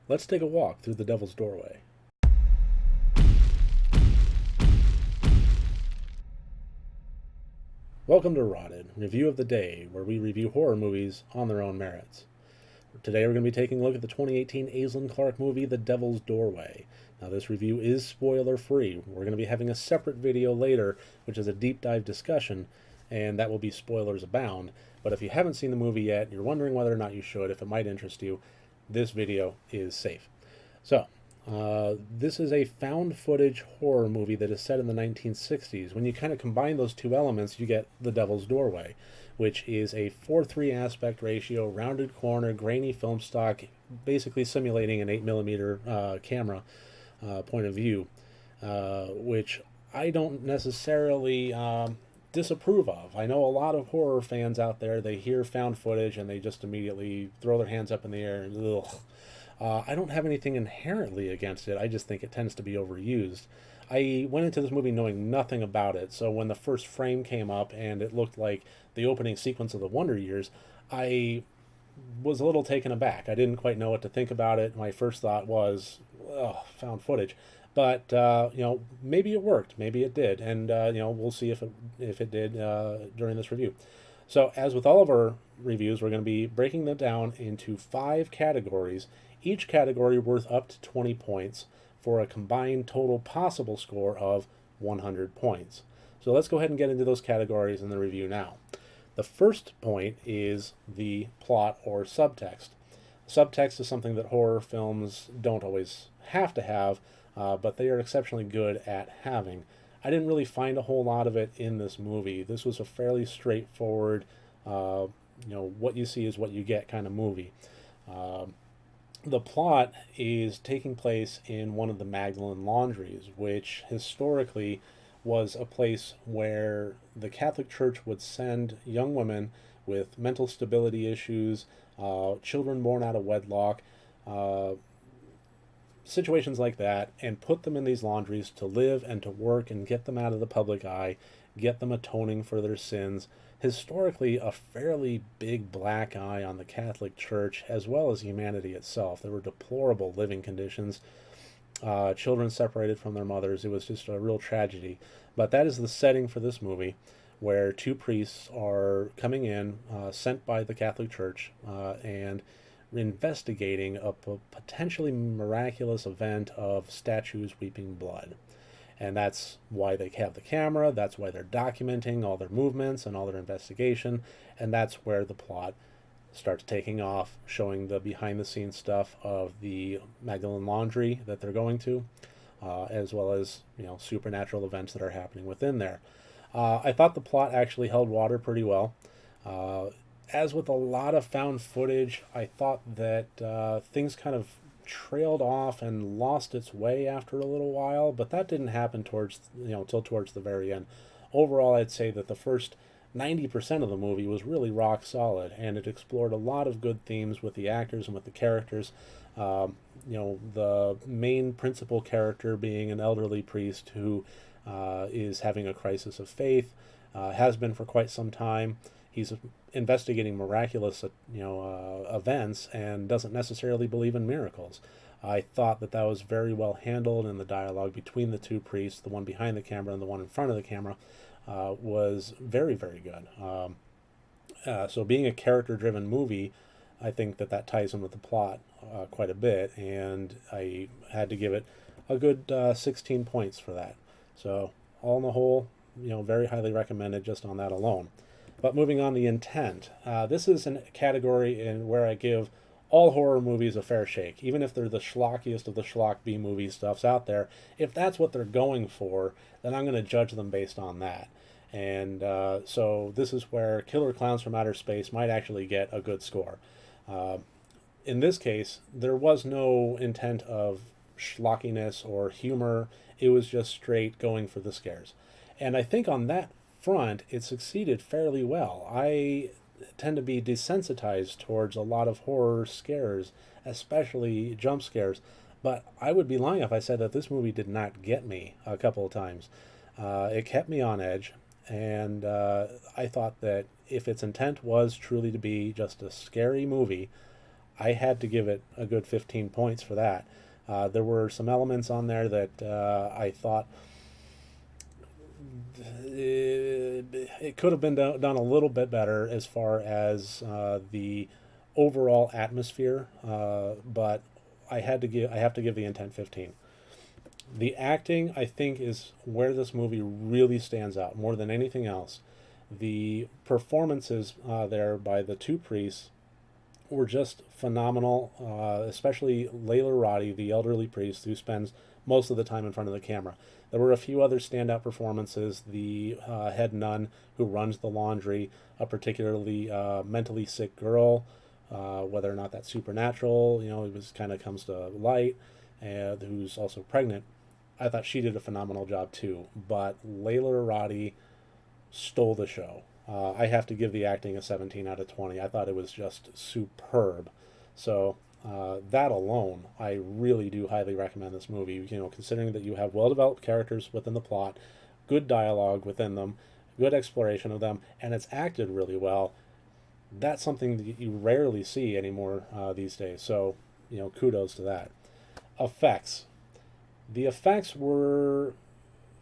Let's take a walk through the Devil's Doorway. Welcome to Rotted, review of the day, where we review horror movies on their own merits. Today we're going to be taking a look at the 2018 Aislinn Clarke movie, The Devil's Doorway. Now this review is spoiler free. We're going to be having a separate video later, which is a deep dive discussion, and that will be spoilers abound. But if you haven't seen the movie yet, you're wondering whether or not you should, if it might interest you, this video is safe. So, this is a found footage horror movie that is set in the 1960s. When you kind of combine those two elements, you get The Devil's Doorway, which is a 4:3 aspect ratio, rounded corner, grainy film stock, basically simulating an 8mm camera point of view, which I don't necessarily disapprove of. I know a lot of horror fans out there, they hear found footage and they just immediately throw their hands up in the air and ugh. I don't have anything inherently against it. I just think it tends to be overused. I went into this movie knowing nothing about it, so when the first frame came up and it looked like the opening sequence of the Wonder Years, I was a little taken aback. I didn't quite know what to think about it. My first thought was, oh, found footage. But maybe it worked, maybe it did, and we'll see if it did during this review. So, as with all of our reviews, we're going to be breaking them down into 5 categories, each category worth up to 20 points for a combined total possible score of 100 points. So let's go ahead and get into those categories in the review now. The first point is the plot or subtext. Subtext is something that horror films don't always have to have, but they are exceptionally good at having. I didn't really find a whole lot of it in this movie. This was a fairly straightforward, what you see is what you get kind of movie. The plot is taking place in one of the Magdalene laundries, which historically was a place where the Catholic Church would send young women with mental stability issues, children born out of wedlock, situations like that, and put them in these laundries to live and to work and get them out of the public eye, get them atoning for their sins. Historically, a fairly big black eye on the Catholic Church as well as humanity itself. There were deplorable living conditions, children separated from their mothers. It was just a real tragedy. But that is the setting for this movie, where 2 priests are coming in, sent by the Catholic Church, and investigating a potentially miraculous event of statues weeping blood. And that's why they have the camera, that's why they're documenting all their movements and all their investigation, and that's where the plot starts taking off, showing the behind the scenes stuff of the Magdalene laundry that they're going to, as well as supernatural events that are happening within there. I thought the plot actually held water pretty well. As with a lot of found footage, I thought that things kind of trailed off and lost its way after a little while, but that didn't happen till towards the very end. Overall, I'd say that the first 90% of the movie was really rock solid, and it explored a lot of good themes with the actors and with the characters. The main principal character being an elderly priest who is having a crisis of faith, has been for quite some time. He's investigating miraculous, events and doesn't necessarily believe in miracles. I thought that was very well handled in the dialogue between the 2 priests, the one behind the camera and the one in front of the camera, was very, very good. So being a character-driven movie, I think that ties in with the plot quite a bit, and I had to give it a good 16 points for that. So all in the whole, very highly recommended just on that alone. But moving on, the intent. This is a category in where I give all horror movies a fair shake, even if they're the schlockiest of the schlock B movie stuffs out there. If that's what they're going for, then I'm going to judge them based on that. And so this is where Killer Clowns from Outer Space might actually get a good score. In this case, there was no intent of schlockiness or humor. It was just straight going for the scares. And I think on that front, it succeeded fairly well. I tend to be desensitized towards a lot of horror scares, especially jump scares, but I would be lying if I said that this movie did not get me a couple of times. It kept me on edge, and I thought that if its intent was truly to be just a scary movie, I had to give it a good 15 points for that. There were some elements on there that I thought it could have been done a little bit better as far as the overall atmosphere, but I have to give the Intent 15. The acting, I think, is where this movie really stands out more than anything else. The performances there by the two priests were just phenomenal, especially Layla Roddy, the elderly priest who spends most of the time in front of the camera. There were a few other standout performances. The head nun who runs the laundry, a particularly mentally sick girl, whether or not that's supernatural, it was kind of comes to light, who's also pregnant. I thought she did a phenomenal job too, but Layla Roddy stole the show. I have to give the acting a 17 out of 20. I thought it was just superb. So that alone, I really do highly recommend this movie. Considering that you have well-developed characters within the plot, good dialogue within them, good exploration of them, and it's acted really well. That's something that you rarely see anymore these days. So, kudos to that. Effects. The effects were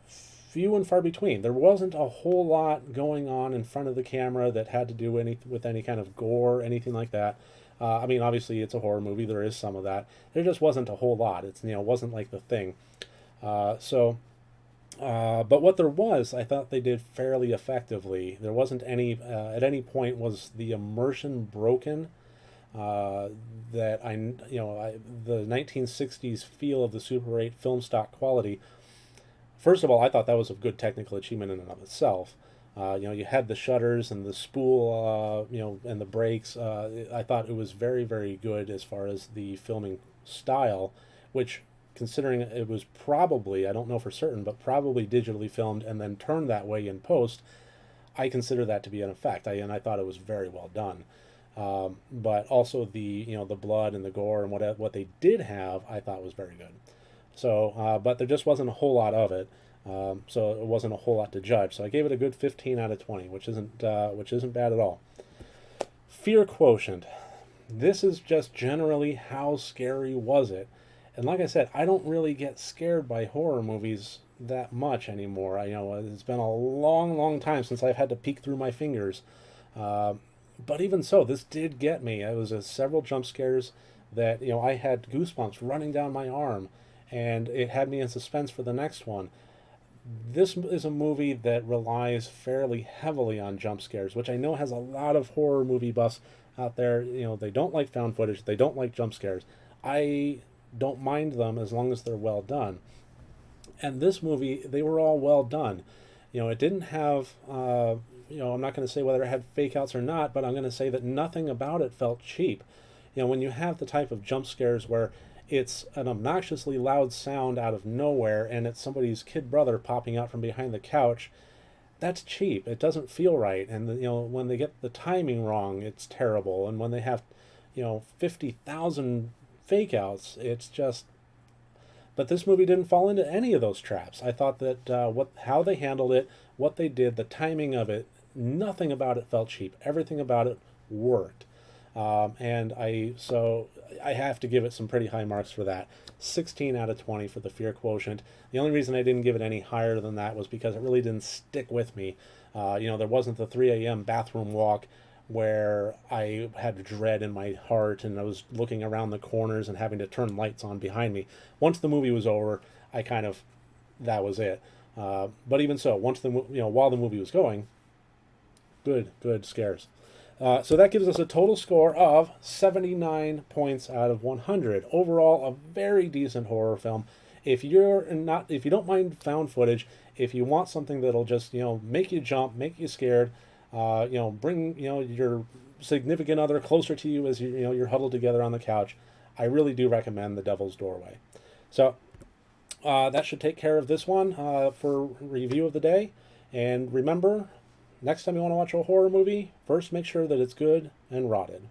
few and far between. There wasn't a whole lot going on in front of the camera that had to do with any kind of gore, anything like that. Obviously it's a horror movie. There is some of that. There just wasn't a whole lot. It's wasn't like The Thing. But what there was, I thought they did fairly effectively. There wasn't any at any point was the immersion broken. That the 1960s feel of the Super 8 film stock quality. First of all, I thought that was a good technical achievement in and of itself. You had the shutters and the spool, and the brakes. I thought it was very, very good as far as the filming style, which, considering it was probably, I don't know for certain, but probably digitally filmed and then turned that way in post, I consider that to be an effect. And I thought it was very well done. But also the blood and the gore and what they did have, I thought was very good. So, but there just wasn't a whole lot of it, so it wasn't a whole lot to judge. So I gave it a good 15 out of 20, which isn't bad at all. Fear quotient. This is just generally how scary was it, and like I said, I don't really get scared by horror movies that much anymore. It's been a long, long time since I've had to peek through my fingers. But even so, this did get me. It was several jump scares that I had goosebumps running down my arm, and it had me in suspense for the next one. This is a movie that relies fairly heavily on jump scares, which I know has a lot of horror movie buffs out there. They don't like found footage, they don't like jump scares. I don't mind them as long as they're well done. And this movie, they were all well done. It didn't have, I'm not going to say whether it had fake outs or not, but I'm going to say that nothing about it felt cheap. When you have the type of jump scares where it's an obnoxiously loud sound out of nowhere and it's somebody's kid brother popping out from behind the couch, that's cheap. It doesn't feel right. And when they get the timing wrong, it's terrible. And when they have 50,000 fake outs, it's just. But this movie didn't fall into any of those traps. I thought that how they handled it, what they did, the timing of it, nothing about it felt cheap. Everything about it worked. So I have to give it some pretty high marks for that. 16 out of 20 for the fear quotient. The only reason I didn't give it any higher than that was because it really didn't stick with me. There wasn't the 3 a.m. bathroom walk where I had dread in my heart and I was looking around the corners and having to turn lights on behind me. Once the movie was over, that was it. But even so, while the movie was going, good scares. So that gives us a total score of 79 points out of 100. Overall, a very decent horror film. If you don't mind found footage, if you want something that'll just make you jump, make you scared, bring your significant other closer to you as you're huddled together on the couch, I really do recommend The Devil's Doorway. So that should take care of this one for review of the day. And remember, next time you want to watch a horror movie, first make sure that it's good and rotted.